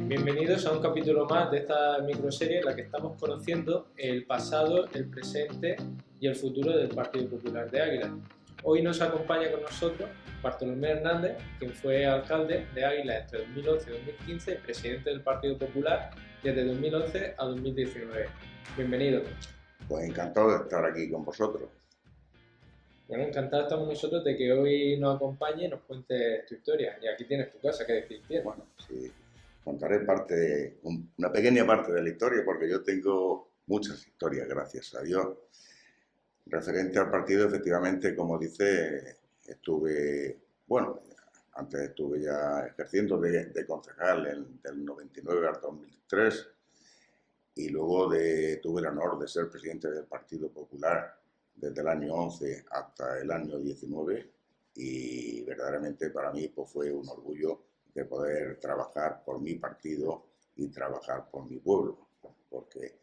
Bienvenidos a un capítulo más de esta microserie en la que estamos conociendo el pasado, el presente y el futuro del Partido Popular de Águilas. Hoy nos acompaña con nosotros Bartolomé Hernández, quien fue alcalde de Águilas entre 2011 y 2015 y presidente del Partido Popular desde 2011 a 2019. Bienvenido. Pues encantado de estar aquí con vosotros. Bueno, encantado estamos nosotros de que hoy nos acompañe y nos cuentes tu historia. Y aquí tienes tu casa, ¿qué decir tienes? Bueno, sí, contaré una pequeña parte de la historia porque yo tengo muchas historias, gracias a Dios. Referente al partido, efectivamente, como dice, antes estuve ya ejerciendo de concejal del 99 al 2003 y luego tuve el honor de ser presidente del Partido Popular desde el año 11 hasta el año 19 y verdaderamente para mí pues, fue un orgullo de poder trabajar por mi partido y trabajar por mi pueblo, porque,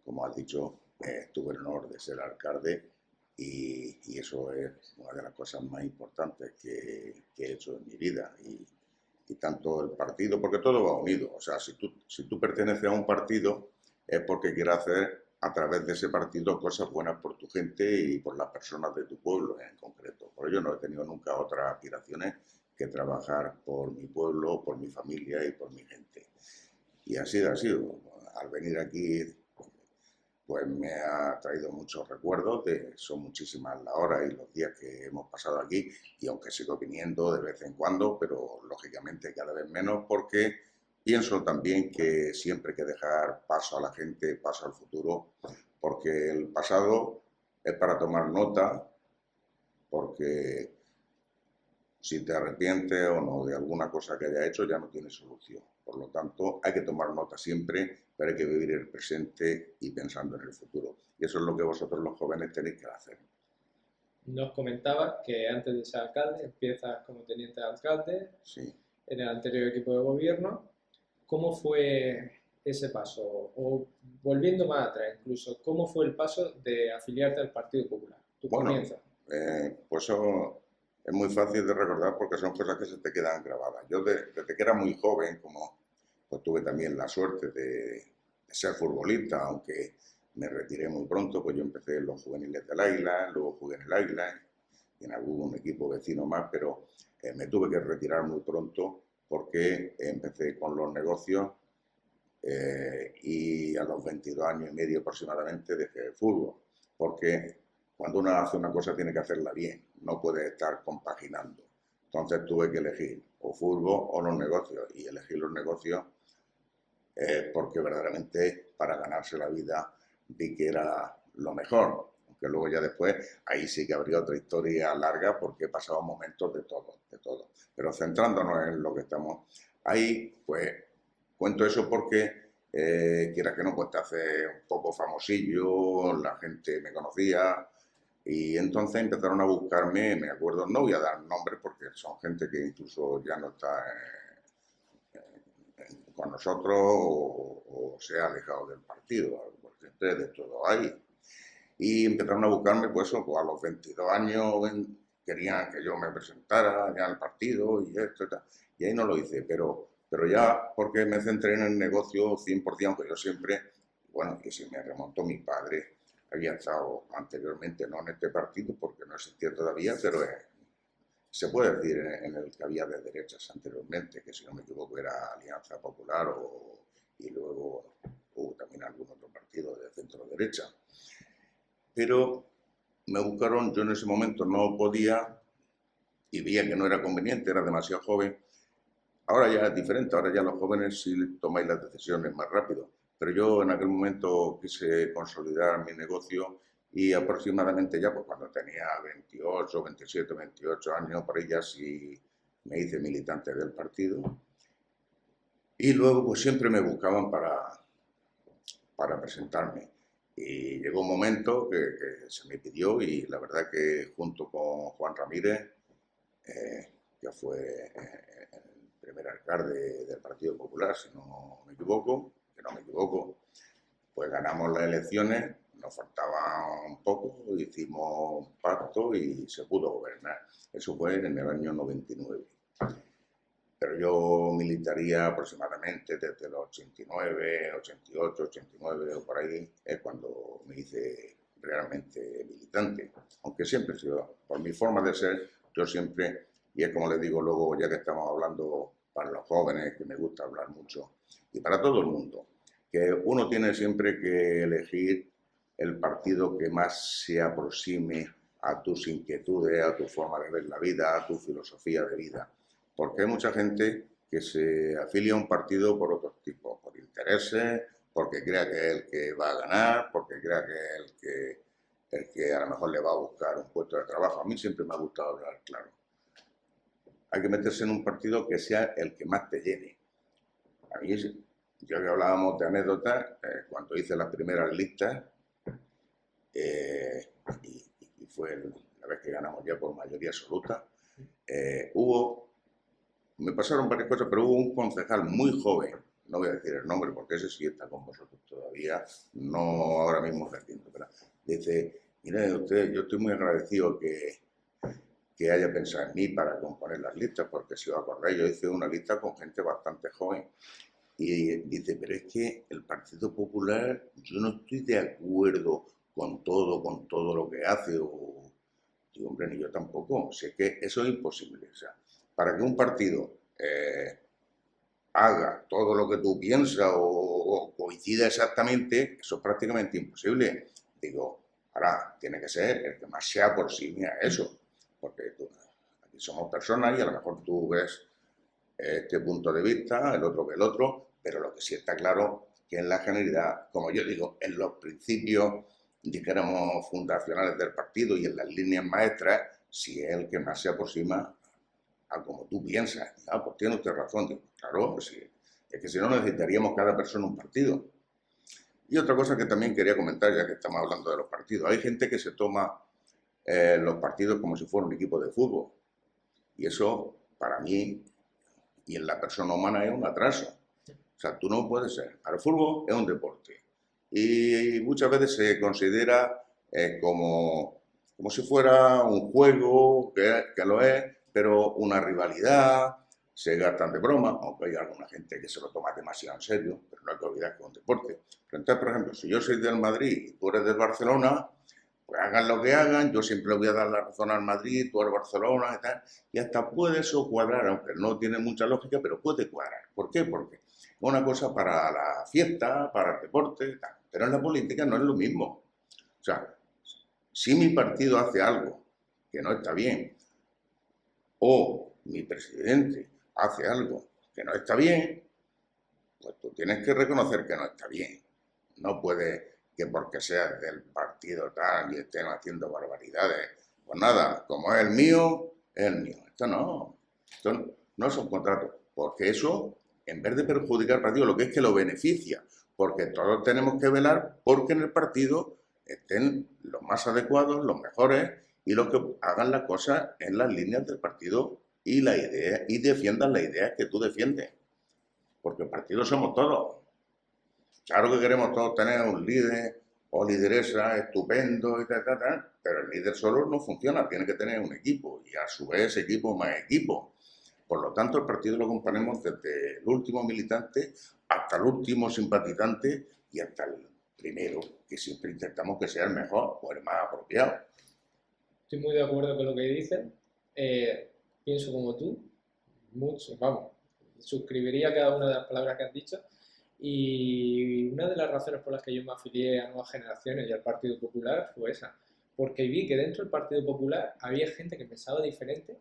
como has dicho, tuve el honor de ser alcalde y eso es una de las cosas más importantes que he hecho en mi vida. Y tanto el partido, porque todo va unido, o sea, si tú perteneces a un partido es porque quieres hacer a través de ese partido cosas buenas por tu gente y por las personas de tu pueblo en concreto. Por ello no he tenido nunca otras aspiraciones que trabajar por mi pueblo, por mi familia y por mi gente. Y así ha sido. Al venir aquí, pues me ha traído muchos recuerdos, son muchísimas las horas y los días que hemos pasado aquí, y aunque sigo viniendo de vez en cuando, pero lógicamente cada vez menos, porque pienso también que siempre hay que dejar paso a la gente, paso al futuro, porque el pasado es para tomar nota, porque si te arrepientes o no de alguna cosa que haya hecho, ya no tiene solución. Por lo tanto, hay que tomar nota siempre, pero hay que vivir el presente y pensando en el futuro. Y eso es lo que vosotros los jóvenes tenéis que hacer. Nos comentabas que antes de ser alcalde empiezas como teniente de alcalde, Sí. en el anterior equipo de gobierno. ¿Cómo fue ese paso? O volviendo más atrás incluso, ¿cómo fue el paso de afiliarte al Partido Popular? ¿Tu comienzo? Pues eso es muy fácil de recordar porque son cosas que se te quedan grabadas. Yo desde que era muy joven, pues tuve también la suerte de ser futbolista, aunque me retiré muy pronto, pues yo empecé en los juveniles del Águila, luego jugué en el Águila y en algún equipo vecino más, pero me tuve que retirar muy pronto porque empecé con los negocios y a los 22 años y medio aproximadamente dejé el fútbol, porque cuando uno hace una cosa tiene que hacerla bien, no puede estar compaginando. Entonces tuve que elegir o fútbol o los negocios, y elegí los negocios porque verdaderamente para ganarse la vida vi que era lo mejor. Aunque luego ya después, ahí sí que habría otra historia larga porque he pasado momentos de todo, de todo. Pero centrándonos en lo que estamos ahí, pues cuento eso porque quieras que no, pues te hace un poco famosillo, la gente me conocía y entonces empezaron a buscarme, me acuerdo, no voy a dar nombres porque son gente que incluso ya no está con nosotros o se ha alejado del partido, porque de todo hay. Y empezaron a buscarme, pues a los 22 años querían que yo me presentara ya al partido y esto y tal. Y ahí no lo hice, pero ya porque me centré en el negocio 100%, aunque yo siempre, bueno, que si me remontó mi padre, había estado anteriormente, no en este partido, porque no existía todavía, pero se puede decir en el que había de derechas anteriormente, que si no me equivoco era Alianza Popular y luego hubo también algún otro partido de centro derecha. Pero me buscaron, yo en ese momento no podía y veía que no era conveniente, era demasiado joven. Ahora ya es diferente, ahora ya los jóvenes sí tomáis las decisiones más rápido, pero yo en aquel momento quise consolidar mi negocio y aproximadamente ya pues cuando tenía 28, 27, 28 años, por ahí ya sí me hice militante del partido y luego pues siempre me buscaban para presentarme. Y llegó un momento que se me pidió y la verdad que junto con Juan Ramírez, que fue el primer alcalde del Partido Popular, si no me equivoco, pues ganamos las elecciones, nos faltaba un poco, hicimos un pacto y se pudo gobernar. Eso fue en el año 99. pero yo militaría aproximadamente desde los 89, 88, 89 o por ahí, es cuando me hice realmente militante. Aunque siempre he sido, por mi forma de ser, yo siempre, y es como les digo luego, ya que estamos hablando para los jóvenes, que me gusta hablar mucho, y para todo el mundo, que uno tiene siempre que elegir el partido que más se aproxime a tus inquietudes, a tu forma de ver la vida, a tu filosofía de vida. Porque hay mucha gente que se afilia a un partido por otros tipos, por intereses, porque crea que es el que va a ganar, porque crea que es el que a lo mejor le va a buscar un puesto de trabajo. A mí siempre me ha gustado hablar claro. Hay que meterse en un partido que sea el que más te llene. A mí, ya que hablábamos de anécdotas, cuando hice las primeras listas, y fue la vez que ganamos ya por mayoría absoluta, me pasaron varias cosas, pero hubo un concejal muy joven, no voy a decir el nombre porque ese sí está con vosotros todavía, no ahora mismo ejerciendo, pero dice, mire usted, yo estoy muy agradecido que haya pensado en mí para componer las listas, porque si os acordáis, yo hice una lista con gente bastante joven. Y dice, pero es que el Partido Popular, yo no estoy de acuerdo con todo lo que hace. Digo, hombre, ni yo tampoco. Sé que eso es imposible. O sea, para que un partido haga todo lo que tú piensas o coincida exactamente, eso es prácticamente imposible. Digo, ahora tiene que ser el que más se aproxime a eso. Porque aquí somos personas y a lo mejor tú ves este punto de vista, el otro que el otro, pero lo que sí está claro que en la generalidad, como yo digo, en los principios, dijéramos, fundacionales del partido y en las líneas maestras, si es el que más se aproxima a como tú piensas. Ah, pues tiene usted razón. Digo, claro, sí. Es que si no necesitaríamos cada persona un partido. Y otra cosa que también quería comentar, ya que estamos hablando de los partidos, hay gente que se toma los partidos como si fuera un equipo de fútbol. Y eso, para mí, y en la persona humana es un atraso. O sea, tú no puedes ser. El fútbol es un deporte y muchas veces se considera como si fuera un juego, que lo es, pero una rivalidad, se gastan de broma, aunque hay alguna gente que se lo toma demasiado en serio, pero no hay que olvidar que es un deporte. Pero entonces, por ejemplo, si yo soy del Madrid y tú eres del Barcelona, pues hagan lo que hagan, yo siempre voy a dar la razón al Madrid, tú al Barcelona y tal, y hasta puede eso cuadrar, aunque no tiene mucha lógica, pero puede cuadrar. ¿Por qué? Porque es una cosa para la fiesta, para el deporte, tal, pero en la política no es lo mismo. O sea, si mi partido hace algo que no está bien, o mi presidente hace algo que no está bien, pues tú tienes que reconocer que no está bien. No puedes que porque seas del partido tal y estén haciendo barbaridades. Pues nada, como es el mío, es el mío. Esto no es un contrato, porque eso, en vez de perjudicar al partido, lo que es que lo beneficia, porque todos tenemos que velar porque en el partido estén los más adecuados, los mejores y los que hagan las cosas en las líneas del partido y la idea y defiendan las ideas que tú defiendes, porque el partido somos todos. Claro que queremos todos tener un líder o lideresa estupendo y tal, pero el líder solo no funciona, tiene que tener un equipo y a su vez equipo más equipo. Por lo tanto, el partido lo componemos desde el último militante hasta el último simpatizante y hasta el primero, que siempre intentamos que sea el mejor o el más apropiado. Estoy muy de acuerdo con lo que dices. Pienso como tú, mucho, vamos, suscribiría cada una de las palabras que has dicho. Y una de las razones por las que yo me afilié a Nuevas Generaciones y al Partido Popular fue esa, porque vi que dentro del Partido Popular había gente que pensaba diferente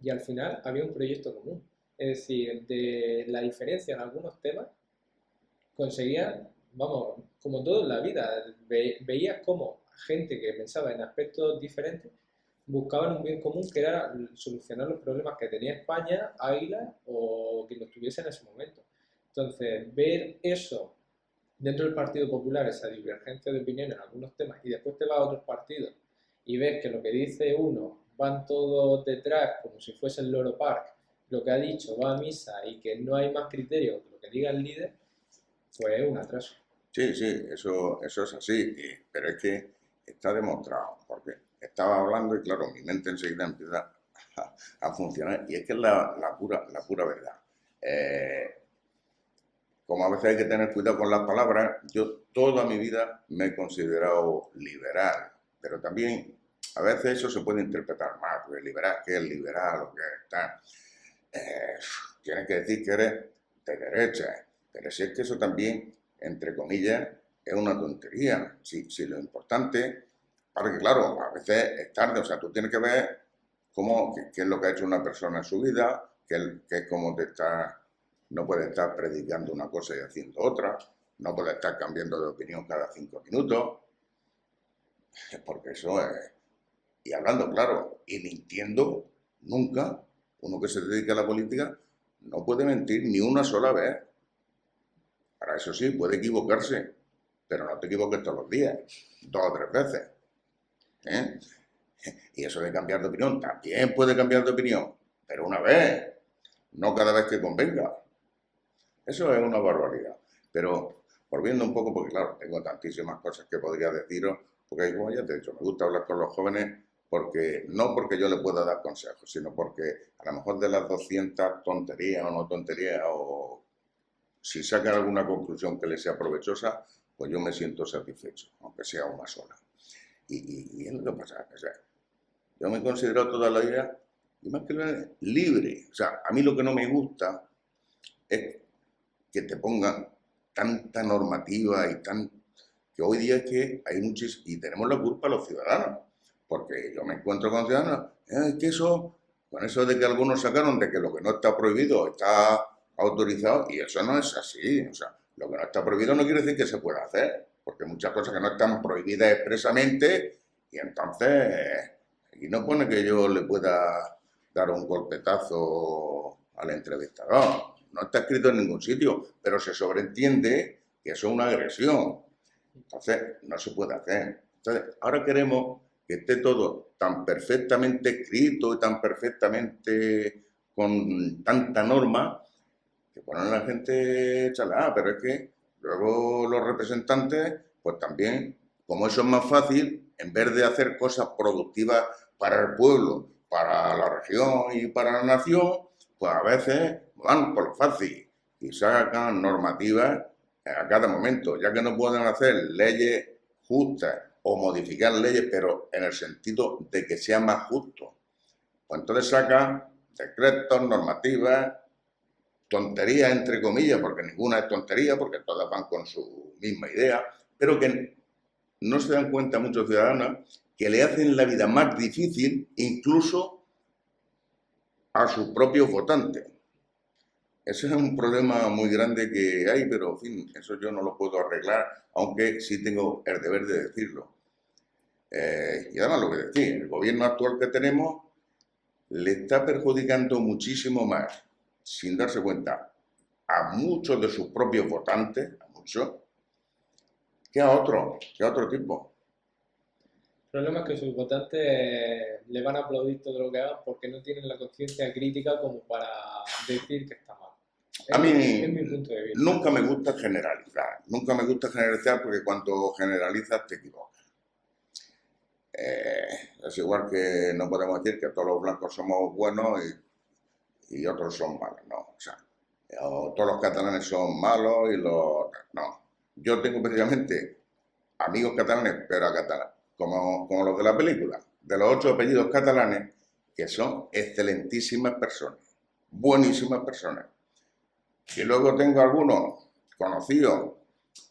y al final había un proyecto común. Es decir, de la diferencia en algunos temas conseguían, vamos, como todo en la vida, veías como gente que pensaba en aspectos diferentes buscaban un bien común que era solucionar los problemas que tenía España, Águila o quien lo tuviese en ese momento. Entonces, ver eso dentro del Partido Popular, esa divergencia de opinión en algunos temas, y después te vas a otros partidos y ves que lo que dice uno van todos detrás como si fuese el Loro Park, lo que ha dicho va a misa y que no hay más criterio que lo que diga el líder, pues es un atraso. Sí, eso es así, pero es que está demostrado, porque estaba hablando y claro, mi mente enseguida empieza a funcionar. Y es que es la pura verdad. Como a veces hay que tener cuidado con las palabras, yo toda mi vida me he considerado liberal, pero también a veces eso se puede interpretar mal, porque liberal, ¿qué es liberal o qué está? Tienes que decir que eres de derecha, pero si es que eso también, entre comillas, es una tontería. Si lo importante, porque claro, a veces es tarde, o sea, tú tienes que ver qué es lo que ha hecho una persona en su vida, qué es cómo te está. No puede estar predicando una cosa y haciendo otra, no puede estar cambiando de opinión cada 5 minutos, porque eso es. Y hablando claro, y mintiendo, nunca, uno que se dedica a la política, no puede mentir ni una sola vez. Para eso sí, puede equivocarse, pero no te equivoques todos los días, 2 o 3 veces. ¿Eh? Y eso de cambiar de opinión, también puede cambiar de opinión, pero una vez, no cada vez que convenga. Eso es una barbaridad. Pero volviendo un poco, porque claro, tengo tantísimas cosas que podría deciros, porque como ya te he dicho, me gusta hablar con los jóvenes, no porque yo le pueda dar consejos, sino porque a lo mejor de las 200 tonterías o no tonterías, o si sacan alguna conclusión que les sea provechosa, pues yo me siento satisfecho, aunque sea una sola. Y es lo que pasa. O sea, yo me he considerado toda la vida, y más que libre. O sea, a mí lo que no me gusta es que te pongan tanta normativa que hoy día es que hay muchos, y tenemos la culpa los ciudadanos, porque yo me encuentro con ciudadanos, con eso de que algunos sacaron de que lo que no está prohibido está autorizado, y eso no es así. O sea, lo que no está prohibido no quiere decir que se pueda hacer, porque hay muchas cosas que no están prohibidas expresamente, y entonces, y no pone que yo le pueda dar un golpetazo al entrevistador. No está escrito en ningún sitio, pero se sobreentiende que eso es una agresión. Entonces, no se puede hacer. Entonces, ahora queremos que esté todo tan perfectamente escrito y tan perfectamente con tanta norma, que ponen a la gente chalada, pero es que luego los representantes, pues también, como eso es más fácil, en vez de hacer cosas productivas para el pueblo, para la región y para la nación, pues a veces van por lo fácil y sacan normativas a cada momento, ya que no pueden hacer leyes justas o modificar leyes, pero en el sentido de que sea más justo. Pues entonces sacan decretos, normativas, tonterías entre comillas, porque ninguna es tontería, porque todas van con su misma idea, pero que no se dan cuenta muchos ciudadanos que le hacen la vida más difícil incluso a sus propios votantes. Ese es un problema muy grande que hay, pero en fin, eso yo no lo puedo arreglar, aunque sí tengo el deber de decirlo. Y además lo que decía, el gobierno actual que tenemos le está perjudicando muchísimo más, sin darse cuenta, a muchos de sus propios votantes, a muchos, que a otro tipo. El problema es que sus votantes le van a aplaudir todo lo que hagan porque no tienen la conciencia crítica como para decir que está mal. A mí Es mi punto de vista. nunca me gusta generalizar porque cuando generalizas te equivocas. Es igual que no podemos decir que todos los blancos somos buenos y otros son malos, no. O sea, todos los catalanes son malos no. Yo tengo precisamente amigos catalanes, pero catalanes, como los de la película, de los 8 apellidos catalanes, que son excelentísimas personas, buenísimas personas. Y luego tengo algunos conocidos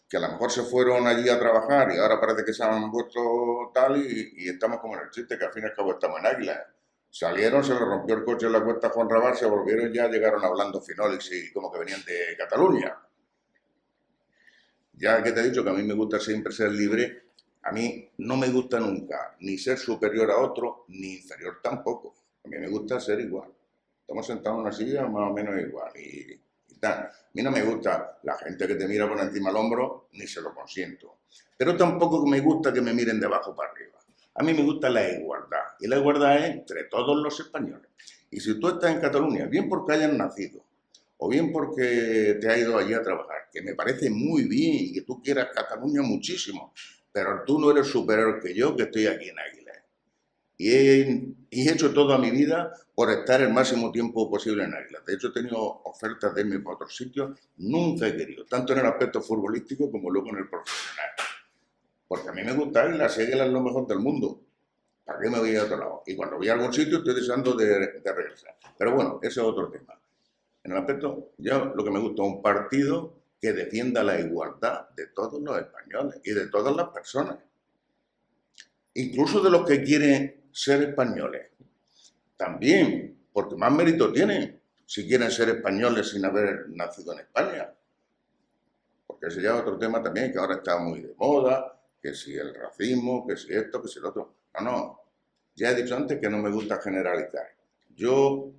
que a lo mejor se fueron allí a trabajar y ahora parece que se han vuelto tal y estamos como en el chiste, que al fin y al cabo estamos en Águila. Salieron, se les rompió el coche en la cuesta Juan Raval, se volvieron ya, llegaron hablando finolis y como que venían de Cataluña. Ya que te he dicho que a mí me gusta siempre ser libre, a mí no me gusta nunca ni ser superior a otro, ni inferior tampoco. A mí me gusta ser igual. Estamos sentados en una silla más o menos igual y tal. A mí no me gusta la gente que te mira por encima del hombro, ni se lo consiento. Pero tampoco me gusta que me miren de abajo para arriba. A mí me gusta la igualdad. Y la igualdad es entre todos los españoles. Y si tú estás en Cataluña, bien porque hayas nacido, o bien porque te has ido allí a trabajar, que me parece muy bien y que tú quieras Cataluña muchísimo, pero tú no eres superior que yo, que estoy aquí en Águila. y he hecho toda mi vida por estar el máximo tiempo posible en Águila. De hecho, he tenido ofertas de irme para otros sitios, nunca he querido, tanto en el aspecto futbolístico como luego en el profesional. Porque a mí me gusta Águila, si Águila es lo mejor del mundo. ¿Para qué me voy a otro lado? Y cuando voy a algún sitio estoy deseando de regresar. Pero bueno, ese es otro tema. En el aspecto, yo lo que me gusta es un partido que defienda la igualdad de todos los españoles y de todas las personas. Incluso de los que quieren ser españoles. También, porque más mérito tienen si quieren ser españoles sin haber nacido en España. Porque ese ya es otro tema también que ahora está muy de moda, que si el racismo, que si esto, que si el otro. No, ya he dicho antes que no me gusta generalizar. Yo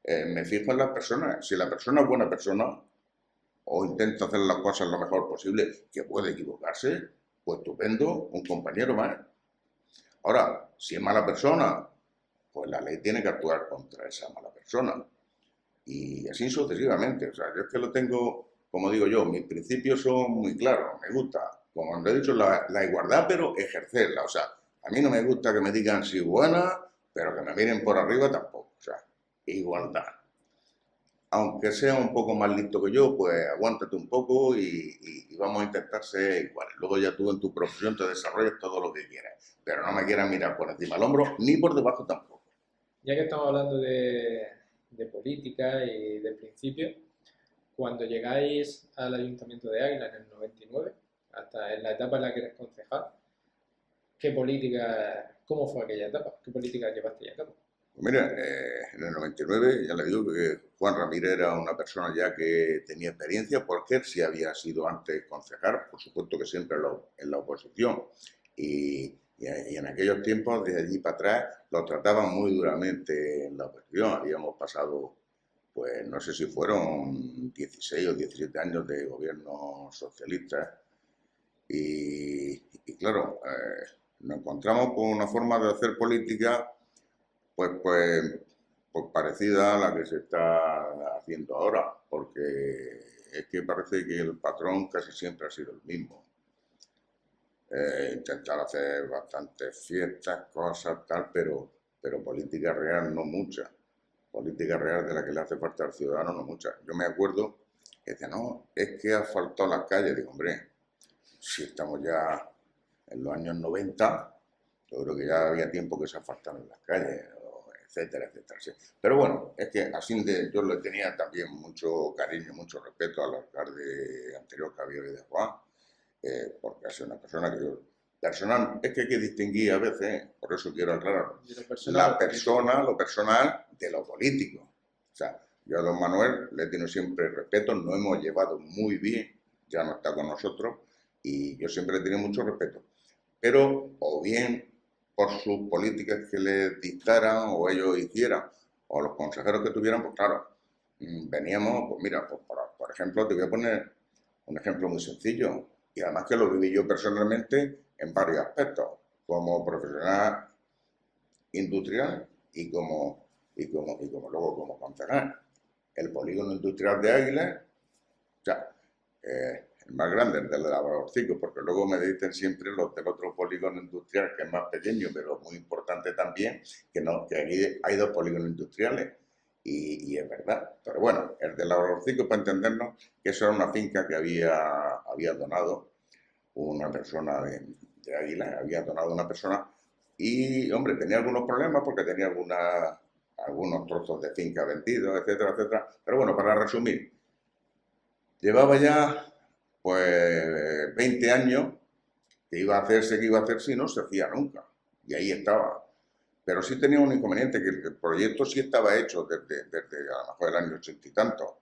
me fijo en las personas. Si la persona es buena persona o intenta hacer las cosas lo mejor posible, que puede equivocarse, pues estupendo, un compañero más. Ahora, si es mala persona, pues la ley tiene que actuar contra esa mala persona. Y así sucesivamente. O sea, yo es que lo tengo, como digo yo, mis principios son muy claros. Me gusta, como he dicho, la igualdad, pero ejercerla. O sea, a mí no me gusta que me digan si buena, pero que me miren por arriba tampoco. O sea, igualdad. Aunque sea un poco más listo que yo, pues aguántate un poco y vamos a intentar ser iguales. Luego ya tú en tu profesión te desarrollas todo lo que quieras, pero no me quieras mirar por encima del hombro ni por debajo tampoco. Ya que estamos hablando de política y de principios, cuando llegáis al Ayuntamiento de Águila en el 99, hasta en la etapa en la que eres concejal, ¿qué política, cómo fue aquella etapa? ¿Qué política llevaste a cabo? Pues mira, en el 99 ya le digo que Juan Ramírez era una persona ya que tenía experiencia porque él sí había sido antes concejal, por supuesto que siempre en la oposición. Y en aquellos tiempos, desde allí para atrás, lo trataban muy duramente en la oposición. Habíamos pasado, pues no sé si fueron 16 o 17 años de gobierno socialista. Y claro, nos encontramos con una forma de hacer política pues parecida a la que se está haciendo ahora, porque es que parece que el patrón casi siempre ha sido el mismo. Intentar hacer bastantes fiestas, cosas, tal, pero política real no mucha. Política real de la que le hace falta al ciudadano no mucha. Yo me acuerdo que decía, no, es que ha asfaltado las calles. Digo, hombre, si estamos ya en los años 90, yo creo que ya había tiempo que se asfaltaron las calles, etcétera, etcétera. Sí. Pero bueno, es que así yo le tenía también mucho cariño, mucho respeto al alcalde anterior, Javier de Juan, porque es una persona que yo, personal, es que hay que distinguir a veces, por eso quiero aclarar, la persona, lo personal, de lo político. O sea, yo a don Manuel le tengo siempre respeto, nos hemos llevado muy bien, ya no está con nosotros, y yo siempre le tengo mucho respeto. Pero, o bien por sus políticas que les dictaran o ellos hicieran, o los consejeros que tuvieran, pues claro, veníamos, pues mira, pues por ejemplo, te voy a poner un ejemplo muy sencillo, y además que lo viví yo personalmente en varios aspectos, como profesional industrial y como luego como concejal. El polígono industrial de Águila, o sea, el más grande, el de Laborcicos, porque luego me dicen siempre los del otro polígono industrial, que es más pequeño, pero muy importante también, que aquí hay dos polígonos industriales, y es verdad. Pero bueno, el de Laborcicos, para entendernos, que eso era una finca que había donado una persona de Águila, había donado una persona, y hombre, tenía algunos problemas porque tenía algunos trozos de finca vendidos, etcétera, etcétera. Pero bueno, para resumir, llevaba ya pues 20 años que iba a hacerse y no se hacía nunca. Y ahí estaba. Pero sí tenía un inconveniente, que el proyecto sí estaba hecho desde a lo mejor el año 80 y tanto.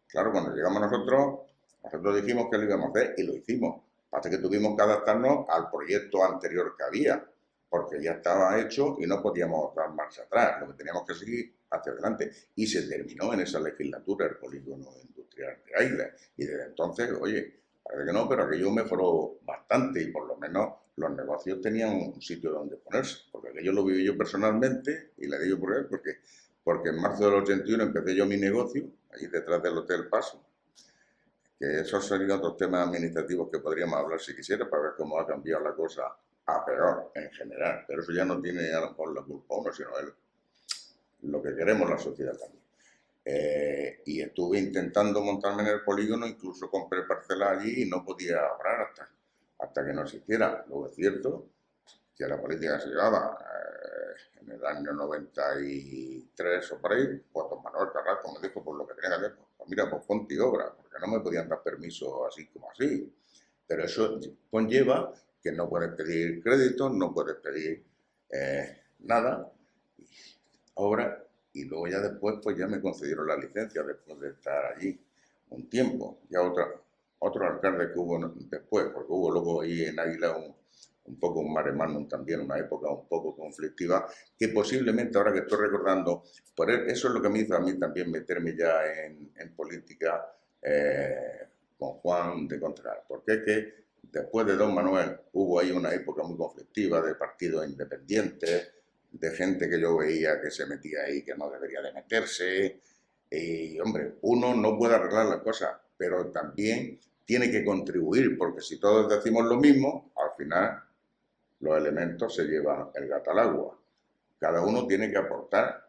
Claro, cuando llegamos nosotros dijimos que lo íbamos a hacer y lo hicimos. Pasa que tuvimos que adaptarnos al proyecto anterior que había, porque ya estaba hecho y no podíamos dar marcha atrás. Lo que teníamos que seguir hacia adelante. Y se terminó en esa legislatura el polígono industrial de Águila. Y desde entonces, oye, parece que no, pero aquello mejoró bastante y por lo menos los negocios tenían un sitio donde ponerse. Porque aquello lo viví yo personalmente y le digo por él, porque en marzo del 81 empecé yo mi negocio, ahí detrás del Hotel Paso, que esos serían otros temas administrativos que podríamos hablar si quisiera, para ver cómo ha cambiado la cosa peor en general, pero eso ya no tiene a lo mejor la culpa uno, sino lo que queremos la sociedad también. Y estuve intentando montarme en el polígono, incluso compré parcelas allí y no podía obrar hasta que no se hiciera. Luego es cierto que la política se llevaba en el año 93 o por ahí, pues don Manuel Carrasco me dijo, pues lo que tenía que hacer, pues mira, pues ponte y obra, porque no me podían dar permiso así como así. Pero eso conlleva que no puedes pedir créditos, no puedes pedir nada, obra, y luego ya después pues ya me concedieron la licencia después de estar allí un tiempo. Ya otro alcalde que hubo después, porque hubo luego ahí en Águila un poco un mare magnum también, una época un poco conflictiva, que posiblemente ahora que estoy recordando, por eso es lo que me hizo a mí también meterme ya en política con Juan de Contreras, porque es que después de don Manuel hubo ahí una época muy conflictiva de partidos independientes, de gente que yo veía que se metía ahí, que no debería de meterse, y hombre, uno no puede arreglar las cosas, pero también tiene que contribuir, porque si todos decimos lo mismo, al final los elementos se llevan el gato al agua. Cada uno tiene que aportar.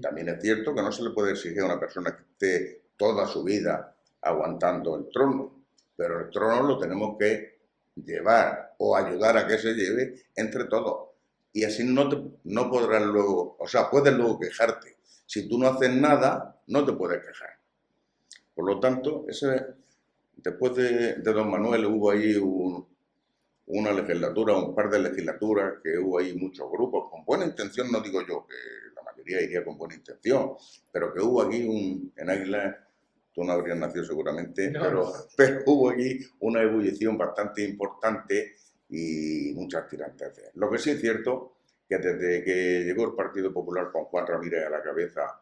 También es cierto que no se le puede exigir a una persona que esté toda su vida aguantando el trono, pero el trono lo tenemos que llevar o ayudar a que se lleve entre todos. Y así no podrás luego, o sea, puedes luego quejarte. Si tú no haces nada, no te puedes quejar. Por lo tanto, después de don Manuel hubo ahí una legislatura, un par de legislaturas, que hubo ahí muchos grupos, con buena intención, no digo yo que la mayoría iría con buena intención, pero que hubo aquí en Águila, tú no habrías nacido seguramente, no. pero hubo aquí una ebullición bastante importante y muchas tirantes. Lo que sí es cierto, que desde que llegó el Partido Popular con Juan Ramírez a la cabeza,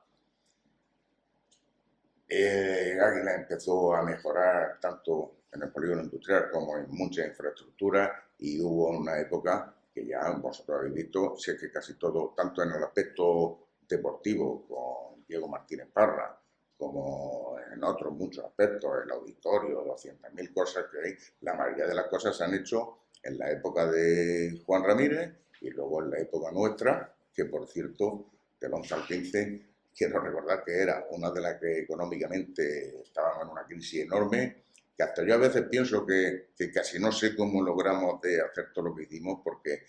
Águila empezó a mejorar tanto en el polígono industrial como en muchas infraestructuras, y hubo una época que ya vosotros habéis visto, si es que casi todo, tanto en el aspecto deportivo con Diego Martínez Parra, como en otros muchos aspectos, el auditorio, 200.000 cosas que hay, la mayoría de las cosas se han hecho en la época de Juan Ramírez y luego en la época nuestra, que por cierto, del 11 al 15, quiero recordar que era una de las que económicamente estábamos en una crisis enorme, que hasta yo a veces pienso que casi no sé cómo logramos de hacer todo lo que hicimos, porque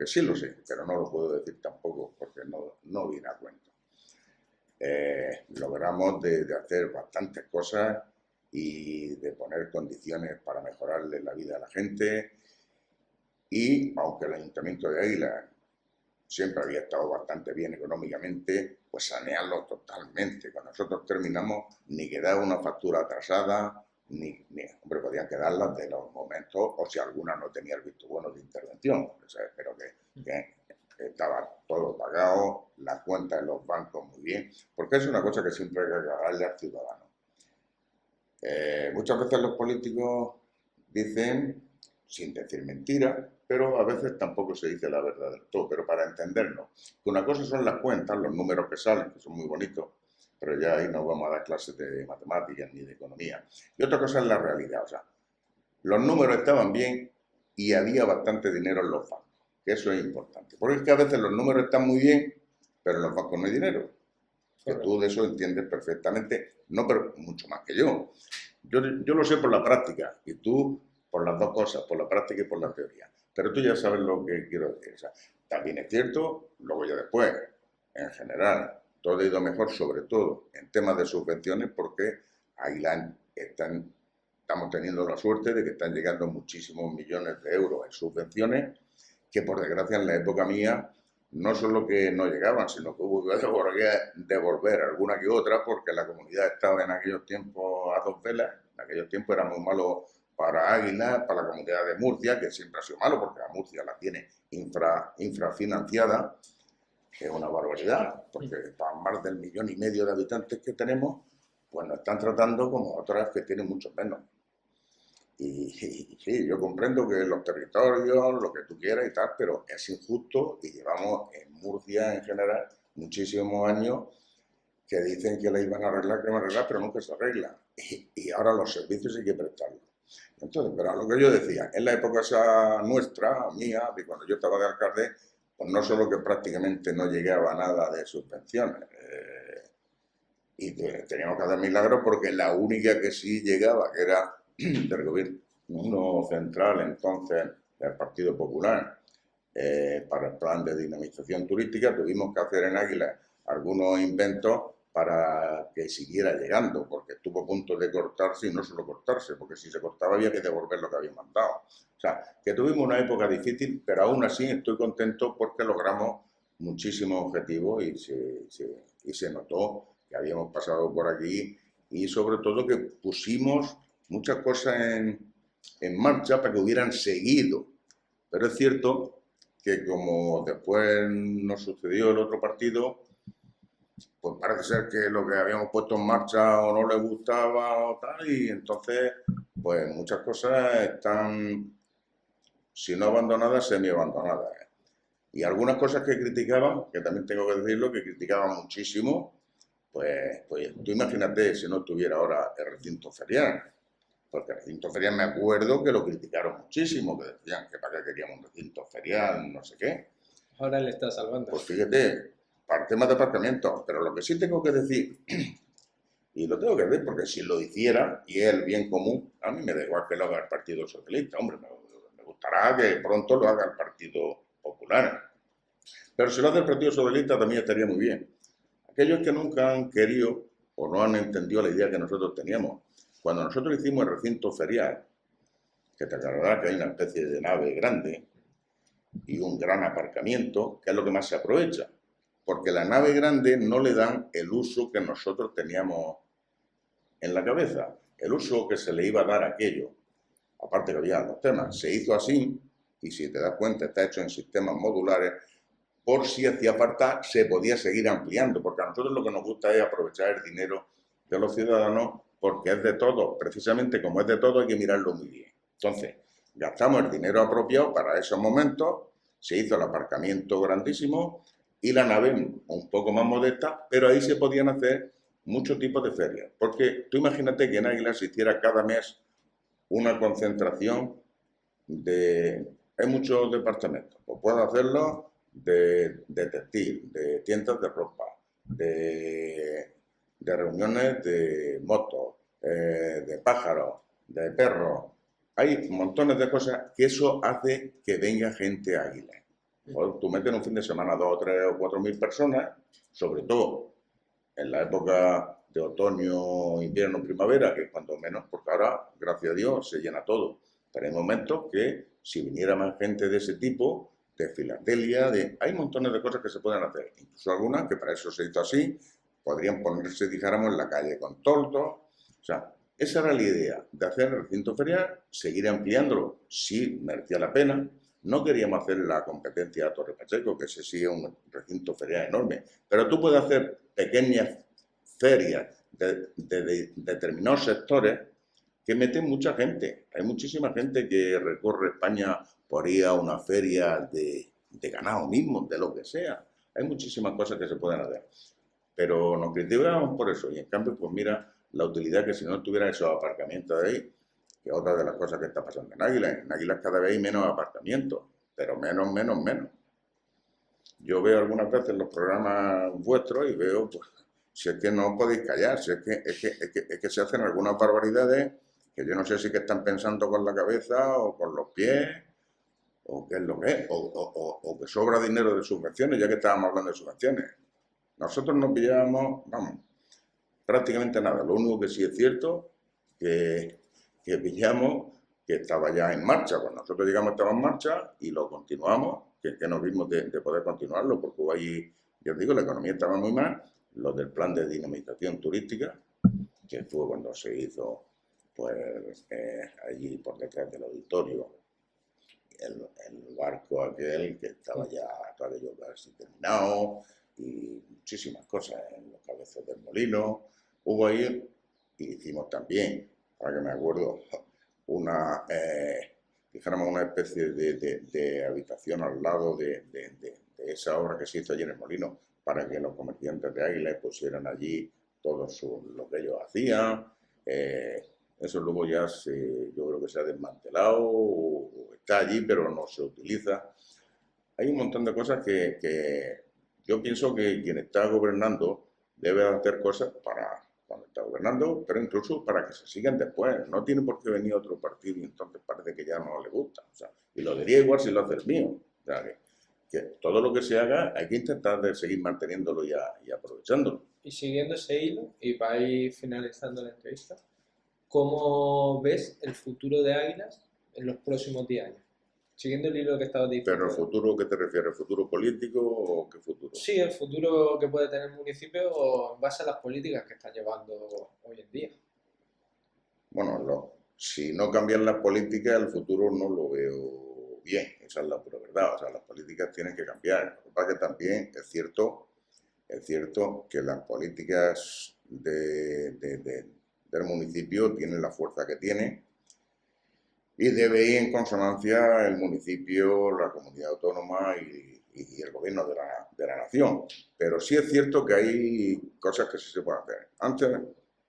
sí lo sé, pero no lo puedo decir tampoco, porque no viene a cuento. Logramos de hacer bastantes cosas y de poner condiciones para mejorarle la vida a la gente, y aunque el Ayuntamiento de Águila siempre había estado bastante bien económicamente, pues sanearlo totalmente. Cuando nosotros terminamos, ni quedaba una factura atrasada, hombre, podían quedarlas de los momentos, o si alguna no tenía el visto bueno de intervención, o sea, pero que estaba todo pagado, las cuentas de los bancos muy bien, porque es una cosa que siempre hay que aclararle al ciudadano. Muchas veces los políticos dicen, sin decir mentiras, pero a veces tampoco se dice la verdad del todo. Pero para entendernos, que una cosa son las cuentas, los números que salen, que son muy bonitos, pero ya ahí no vamos a dar clases de matemáticas ni de economía. Y otra cosa es la realidad, o sea, los números estaban bien y había bastante dinero en los bancos, que eso es importante. Porque es que a veces los números están muy bien, pero en los bancos no hay dinero. Que tú de eso entiendes perfectamente, no, pero mucho más que yo. Yo lo sé por la práctica, y tú por las dos cosas, por la práctica y por la teoría. Pero tú ya sabes lo que quiero decir. O sea, también es cierto, luego ya después, en general, todo ha ido mejor, sobre todo en temas de subvenciones, porque ahí estamos teniendo la suerte de que están llegando muchísimos millones de euros en subvenciones, que por desgracia en la época mía no solo que no llegaban, sino que hubo que devolver alguna que otra, porque la comunidad estaba en aquellos tiempos a dos velas. En aquellos tiempos era muy malo para Águila, para la comunidad de Murcia, que siempre ha sido malo, porque la Murcia la tiene infrafinanciada, que es una barbaridad, porque para más del 1,5 millones de habitantes que tenemos, pues nos están tratando como otras que tienen mucho menos. Y sí, yo comprendo que los territorios, lo que tú quieras y tal, pero es injusto, y llevamos en Murcia en general muchísimos años que dicen que la iban a arreglar, pero nunca se arregla. Y ahora los servicios hay que prestarlos. Entonces, pero a lo que yo decía, en la época esa nuestra, mía, de cuando yo estaba de alcalde, pues no solo que prácticamente no llegaba nada de subvenciones, y teníamos que hacer milagros porque la única que sí llegaba, que era del gobierno central entonces del Partido Popular, para el plan de dinamización turística, tuvimos que hacer en Águila algunos inventos para que siguiera llegando, porque estuvo a punto de cortarse y no solo cortarse, porque si se cortaba había que devolver lo que habían mandado. O sea, que tuvimos una época difícil, pero aún así estoy contento porque logramos muchísimos objetivos y se notó que habíamos pasado por aquí y sobre todo que pusimos muchas cosas en marcha para que hubieran seguido. Pero es cierto que como después nos sucedió el otro partido, pues parece ser que lo que habíamos puesto en marcha o no le gustaba o tal, y entonces, pues muchas cosas están, si no abandonadas, semi-abandonadas. Y algunas cosas que criticaban, que también tengo que decirlo, que criticaban muchísimo, pues tú imagínate si no estuviera ahora el recinto ferial. Porque el recinto ferial me acuerdo que lo criticaron muchísimo, que decían que para qué queríamos un recinto ferial, no sé qué. Ahora le está salvando. Pues fíjate, para temas de aparcamiento, pero lo que sí tengo que decir, y lo tengo que decir porque si lo hiciera, y es el bien común, a mí me da igual que lo haga el Partido Socialista, hombre, me gustará que pronto lo haga el Partido Popular. Pero si lo hace el Partido Socialista también estaría muy bien. Aquellos que nunca han querido o no han entendido la idea que nosotros teníamos, cuando nosotros hicimos el recinto ferial, que te acordarás que hay una especie de nave grande y un gran aparcamiento, que es lo que más se aprovecha, porque la nave grande no le dan el uso que nosotros teníamos en la cabeza, el uso que se le iba a dar a aquello. Aparte que había dos temas, se hizo así, y si te das cuenta está hecho en sistemas modulares, por si hacía falta se podía seguir ampliando, porque a nosotros lo que nos gusta es aprovechar el dinero de los ciudadanos, porque es de todo, precisamente como es de todo hay que mirarlo muy bien. Entonces, gastamos el dinero apropiado para esos momentos, se hizo el aparcamiento grandísimo y la nave un poco más modesta, pero ahí se podían hacer muchos tipos de ferias, porque tú imagínate que en Águila se hiciera cada mes una concentración de... Hay muchos departamentos, pues puedo hacerlo de textil, de tiendas de ropa, de reuniones de motos, de pájaros, de perros. Hay montones de cosas que eso hace que venga gente a Águila. Pues tú metes en un fin de semana 2 o 3 o 4 mil personas, sobre todo en la época de otoño, invierno, primavera, que es cuando menos, porque ahora, gracias a Dios, se llena todo. Pero hay momentos que si viniera más gente de ese tipo, de filatelia, hay montones de cosas que se pueden hacer, incluso algunas que para eso se hizo así, podrían ponerse, dijéramos, en la calle con toldos. O sea, esa era la idea, de hacer el recinto ferial, seguir ampliándolo, si merecía la pena. No queríamos hacer la competencia a Torre Pacheco, que ese sí es un recinto ferial enorme, pero tú puedes hacer pequeñas ferias de determinados sectores que meten mucha gente. Hay muchísima gente que recorre España por ir a una feria de ganado mismo, de lo que sea. Hay muchísimas cosas que se pueden hacer. Pero nos criticamos por eso. Y en cambio, pues mira la utilidad que si no tuviera esos aparcamientos de ahí, que es otra de las cosas que está pasando en Águila. En Águila cada vez hay menos aparcamientos, pero menos, menos, menos. Yo veo algunas veces los programas vuestros y veo, pues, si es que no podéis callar, si es que se hacen algunas barbaridades que yo no sé si que están pensando con la cabeza o con los pies, o qué es lo que es, o que sobra dinero de subvenciones, ya que estábamos hablando de subvenciones. Nosotros no pillábamos, vamos, prácticamente nada. Lo único que sí es cierto que pillamos que estaba ya en marcha. Cuando nosotros llegamos estaba en marcha y lo continuamos, que nos vimos de poder continuarlo, porque ahí, ya os digo, la economía estaba muy mal, lo del plan de dinamización turística, que fue cuando se hizo pues allí por detrás del auditorio el barco aquel que estaba ya aquello casi terminado y muchísimas cosas en los cabezos del molino hubo ahí y hicimos también, para que me acuerdo, dijéramos una especie de habitación al lado de esa obra que se hizo allí en el molino para que los comerciantes de Águila pusieran allí todo lo que ellos hacían. Eso luego ya yo creo que se ha desmantelado o está allí, pero no se utiliza. Hay un montón de cosas que yo pienso que quien está gobernando debe hacer cosas para cuando está gobernando, pero incluso para que se sigan después. No tiene por qué venir otro partido y entonces parece que ya no le gusta. O sea, y lo diría igual si lo hace el mío. O sea, que todo lo que se haga hay que intentar de seguir manteniéndolo y aprovechándolo. Y siguiendo ese hilo, y para ir finalizando la entrevista, ¿cómo ves el futuro de Águilas en los próximos 10 años? Siguiendo el hilo que estabas diciendo. ¿Pero el futuro qué te refieres? ¿El futuro político o qué futuro? Sí, el futuro que puede tener el municipio en base a las políticas que están llevando hoy en día. Bueno, si no cambian las políticas, el futuro no lo veo bien. Esa es la pura verdad. O sea, las políticas tienen que cambiar. Lo que pasa es que también es cierto que las políticas del municipio tienen la fuerza que tienen y debe ir en consonancia el municipio, la comunidad autónoma y el gobierno de la nación. Pero sí es cierto que hay cosas que sí se pueden hacer. Antes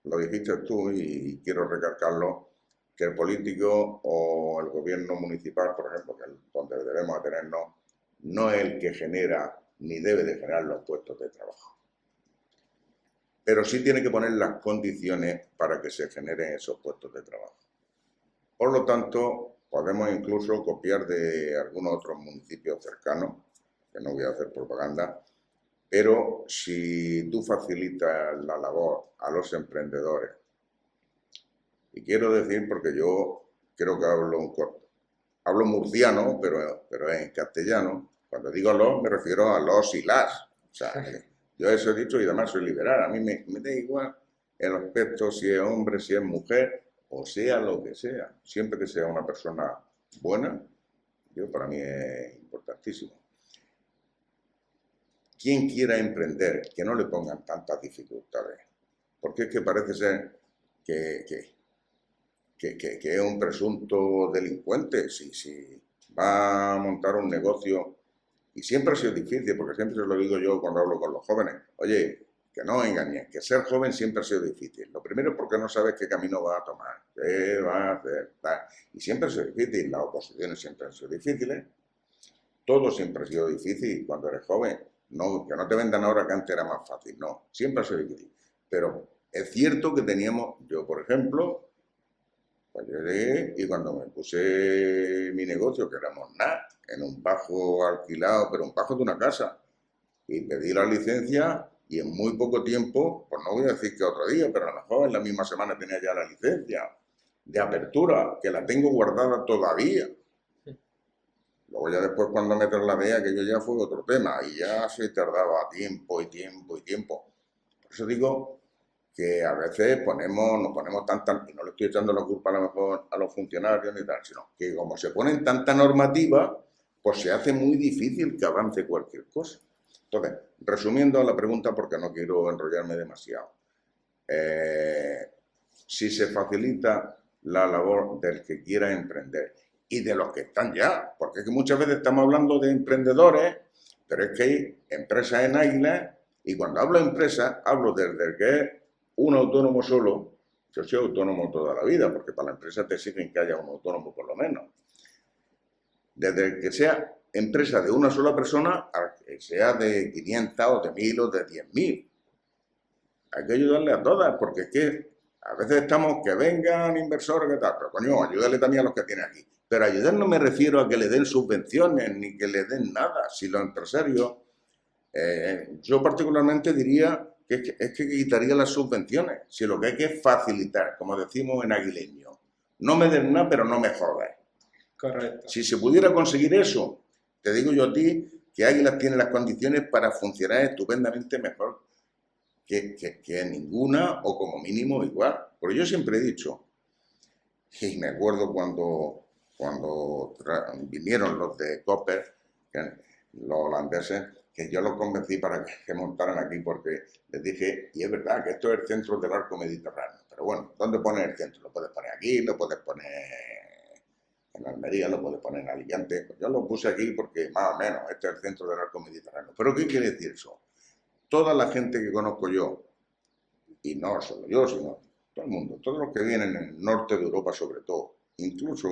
lo dijiste tú y quiero recalcarlo, que el político o el gobierno municipal, por ejemplo, que es donde debemos tenernos, no es el que genera ni debe de generar los puestos de trabajo. Pero sí tiene que poner las condiciones para que se generen esos puestos de trabajo. Por lo tanto, podemos incluso copiar de algunos otros municipios cercanos, que no voy a hacer propaganda, pero si tú facilitas la labor a los emprendedores, y quiero decir porque yo creo que hablo murciano, pero en castellano, cuando digo los me refiero a los y las. O sea, yo eso he dicho y además soy liberal, a mí me da igual el aspecto si es hombre, si es mujer, o sea lo que sea, siempre que sea una persona buena, para mí es importantísimo. Quien quiera emprender, que no le pongan tantas dificultades, porque es que parece ser que es un presunto delincuente, si va a montar un negocio, y siempre ha sido difícil, porque siempre se lo digo yo cuando hablo con los jóvenes, oye, que no engañes, que ser joven siempre ha sido difícil. Lo primero porque no sabes qué camino va a tomar, qué va a hacer, tal. Y siempre ha sido difícil, las oposiciones siempre han sido difíciles, todo siempre ha sido difícil cuando eres joven. No, que no te vendan ahora que antes era más fácil, no, siempre ha sido difícil. Pero es cierto que teníamos, yo por ejemplo, pues llegué y cuando me puse mi negocio, que éramos nada, en un pajo alquilado, pero un pajo de una casa, y pedí la licencia y en muy poco tiempo, pues no voy a decir que otro día, pero a lo mejor en la misma semana tenía ya la licencia de apertura, que la tengo guardada todavía. Luego ya después cuando me trasladé aquello ya fue otro tema y ya se tardaba tiempo y tiempo y tiempo. Por eso digo que a veces nos ponemos tantas, y no le estoy echando la culpa a lo mejor a los funcionarios ni tal, sino que como se ponen tanta normativa, pues se hace muy difícil que avance cualquier cosa. Entonces, resumiendo la pregunta porque no quiero enrollarme demasiado, si se facilita la labor del que quiera emprender y de los que están ya, porque es que muchas veces estamos hablando de emprendedores, pero es que hay empresas en Águilas y cuando hablo de empresas, hablo desde el que es un autónomo solo. Yo soy autónomo toda la vida, porque para la empresa te exigen que haya un autónomo por lo menos. Desde el que sea empresa de una sola persona a que sea de 500 o de 1000 o de 10.000. Hay que ayudarle a todas, porque es que a veces estamos que vengan inversores, que tal, pero coño, ayúdale también a los que tienen aquí. Pero ayudar no me refiero a que le den subvenciones ni que le den nada. Si los empresarios, yo particularmente diría que es que quitaría las subvenciones. Si lo que hay que es facilitar, como decimos en aguileño, no me den nada, pero no me jodas. Correcto. Si se pudiera conseguir eso, te digo yo a ti que Águilas tiene las condiciones para funcionar estupendamente mejor que ninguna o como mínimo igual. Porque yo siempre he dicho, y me acuerdo cuando vinieron los de Copper, los holandeses, que yo los convencí para que montaran aquí porque les dije, y es verdad que esto es el centro del arco mediterráneo, pero bueno, ¿dónde pones el centro? Lo puedes poner aquí, lo puedes poner en Almería, lo puedes poner en Alicante. Pues yo lo puse aquí porque más o menos este es el centro del arco mediterráneo. ¿Pero qué quiere decir eso? Toda la gente que conozco yo, y no solo yo, sino todo el mundo, todos los que vienen en el norte de Europa sobre todo, incluso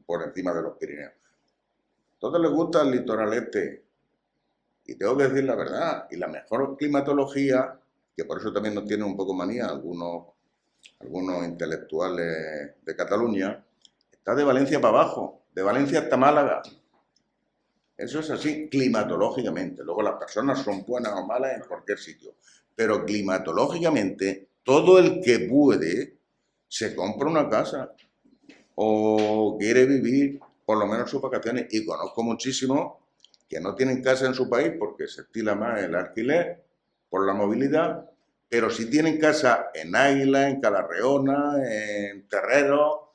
por encima de los Pirineos. A todos les gusta el litoral este, y tengo que decir la verdad, y la mejor climatología, que por eso también nos tienen un poco manía algunos intelectuales de Cataluña, está de Valencia para abajo, de Valencia hasta Málaga. Eso es así climatológicamente. Luego las personas son buenas o malas en cualquier sitio. Pero climatológicamente, todo el que puede se compra una casa o quiere vivir por lo menos sus vacaciones. Y conozco muchísimos que no tienen casa en su país porque se estila más el alquiler por la movilidad, pero sí tienen casa en Águila, en Calarreona, en Terrero,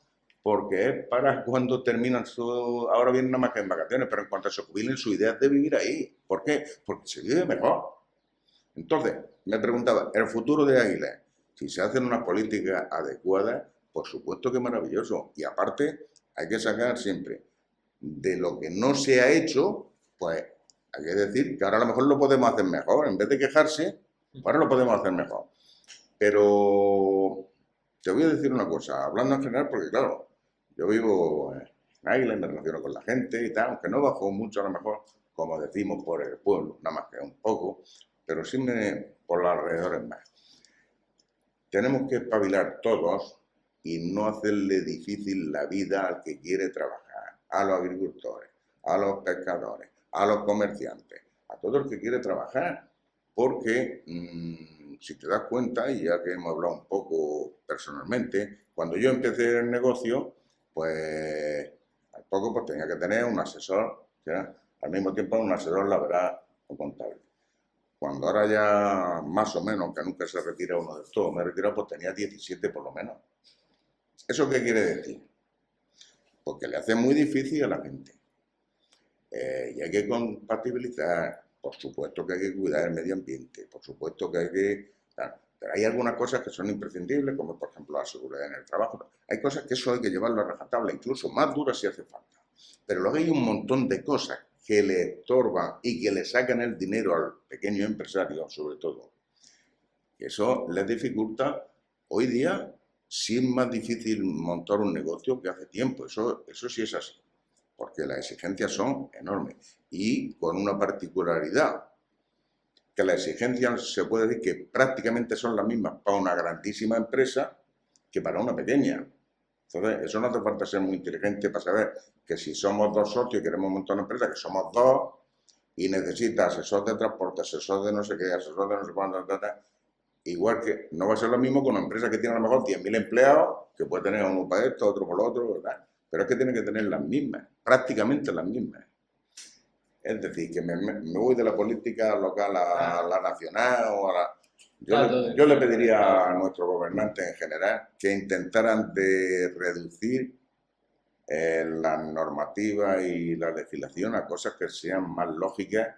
porque es para cuando terminan ahora vienen nada más que en vacaciones, pero en cuanto se jubilen, su idea es de vivir ahí. ¿Por qué? Porque se vive mejor. Entonces, me preguntaba, ¿el futuro de Águila? Si se hacen unas políticas adecuadas, por supuesto que es maravilloso. Y aparte, hay que sacar siempre de lo que no se ha hecho, pues hay que decir que ahora a lo mejor lo podemos hacer mejor. En vez de quejarse, ahora lo podemos hacer mejor. Pero te voy a decir una cosa, hablando en general, porque claro, yo vivo en Águila y me relaciono con la gente y tal, aunque no bajo mucho a lo mejor, como decimos, por el pueblo, nada más que un poco, pero sí por los alrededores más. Tenemos que espabilar todos y no hacerle difícil la vida al que quiere trabajar, a los agricultores, a los pescadores, a los comerciantes, a todo el que quiere trabajar, porque si te das cuenta, y ya que hemos hablado un poco personalmente, cuando yo empecé el negocio, pues al poco pues tenía que tener un asesor, ¿ya? Al mismo tiempo un asesor laboral o contable. Cuando ahora ya más o menos, que nunca se retira uno de todos, me he retirado, pues tenía 17 por lo menos. ¿Eso qué quiere decir? Porque le hace muy difícil a la gente. Y hay que compatibilizar, por supuesto que hay que cuidar el medio ambiente, por supuesto que hay que... Claro, pero hay algunas cosas que son imprescindibles, como por ejemplo la seguridad en el trabajo. Hay cosas que eso hay que llevarlo a rajatabla, incluso más duras si hace falta. Pero luego hay un montón de cosas que le estorban y que le sacan el dinero al pequeño empresario, sobre todo. Eso les dificulta. Hoy día sí es más difícil montar un negocio que hace tiempo, eso sí es así, porque las exigencias son enormes y con una particularidad, que las exigencias se puede decir que prácticamente son las mismas para una grandísima empresa que para una pequeña. Entonces, eso no hace falta ser muy inteligente para saber que si somos dos socios y queremos montar una empresa, que somos dos y necesita asesor de transporte, asesor de no sé qué, asesor de no sé cuánto, igual que no va a ser lo mismo con una empresa que tiene a lo mejor 10.000 empleados, que puede tener uno para esto, otro para lo otro, ¿verdad? Pero es que tiene que tener las mismas, prácticamente las mismas. Es decir, que me voy de la política local a la nacional o a la... Yo le pediría a nuestros gobernantes en general que intentaran de reducir la normativa y la legislación a cosas que sean más lógicas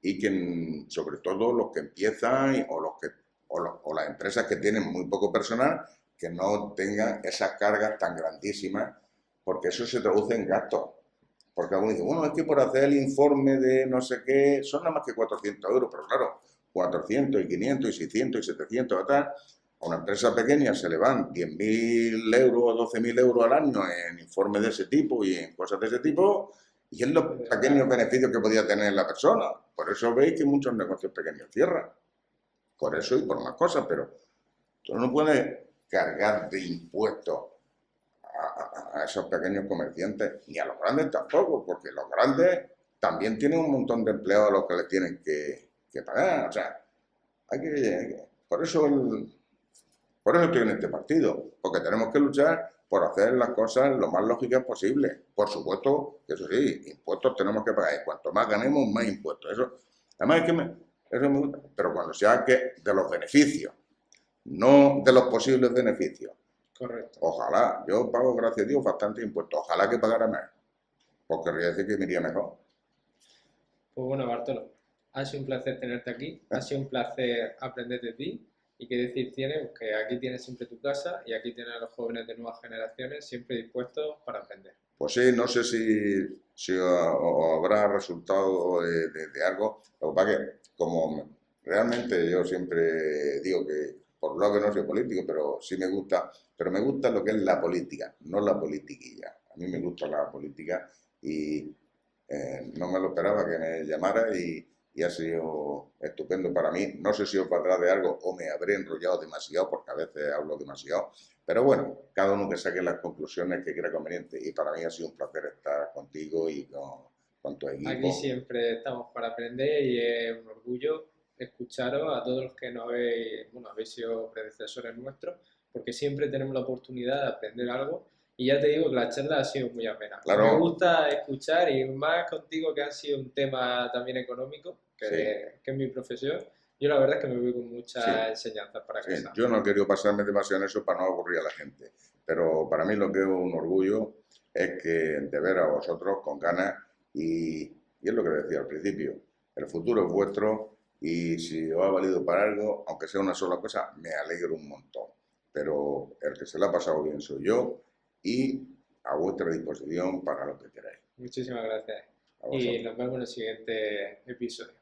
y que sobre todo los que empiezan o las empresas que tienen muy poco personal que no tengan esas cargas tan grandísimas, porque eso se traduce en gastos. Porque algunos dicen, bueno, es que por hacer el informe de no sé qué son nada más que 400 euros, pero claro, 400 y 500 y 600 y 700 tal, a una empresa pequeña se le van 10.000 euros o 12.000 euros al año en informes de ese tipo y en cosas de ese tipo, y es los pequeños beneficios que podía tener la persona. Por eso veis que muchos negocios pequeños cierran. Por eso y por más cosas, pero tú no puedes cargar de impuestos a esos pequeños comerciantes, ni a los grandes tampoco, porque los grandes también tienen un montón de empleados a los que les tienen que pagar. O sea, por eso estoy en este partido, porque tenemos que luchar por hacer las cosas lo más lógicas posible. Por supuesto, eso sí, impuestos tenemos que pagar, y cuanto más ganemos, más impuestos. Eso, además es que eso me gusta, pero cuando sea que de los beneficios, no de los posibles beneficios. Correcto. Ojalá, yo pago, gracias a Dios, bastante impuestos. Ojalá que pagara más, porque querría decir que me iría mejor. Pues bueno, Bartolo, ha sido un placer tenerte aquí, ha sido un placer aprender de ti y qué decir tienes, que aquí tienes siempre tu casa y aquí tienes a los jóvenes de nuevas generaciones siempre dispuestos para aprender. Pues sí, no sé si os habrá resultado de algo. Lo que pasa es que, como realmente yo siempre digo que por un lado que no soy político, pero sí me gusta, pero me gusta lo que es la política, no la politiquilla. A mí me gusta la política y no me lo esperaba que me llamara y ha sido estupendo para mí. No sé si os valdrá de algo o me habré enrollado demasiado, porque a veces hablo demasiado, pero bueno, cada uno que saque las conclusiones que quiera conveniente. Y para mí ha sido un placer estar contigo y con tu equipo. Aquí siempre estamos para aprender y es un orgullo escucharos a todos los que nos habéis, bueno, habéis sido predecesores nuestros, porque siempre tenemos la oportunidad de aprender algo. Y ya te digo que la charla ha sido muy amena. Claro. Me gusta escuchar y más contigo que ha sido un tema también económico, que, Sí. que es mi profesión. Yo la verdad es que me voy con muchas Sí. enseñanzas para Sí, casa. yo no he querido pasarme demasiado en eso para no aburrir a la gente, pero para mí lo que es un orgullo es que de ver a vosotros con ganas y es lo que decía al principio, el futuro es vuestro y si os ha valido para algo, aunque sea una sola cosa, me alegro un montón, pero el que se lo ha pasado bien soy yo y a vuestra disposición para lo que queráis. Muchísimas gracias. A Y vosotros. nos vemos en el siguiente episodio.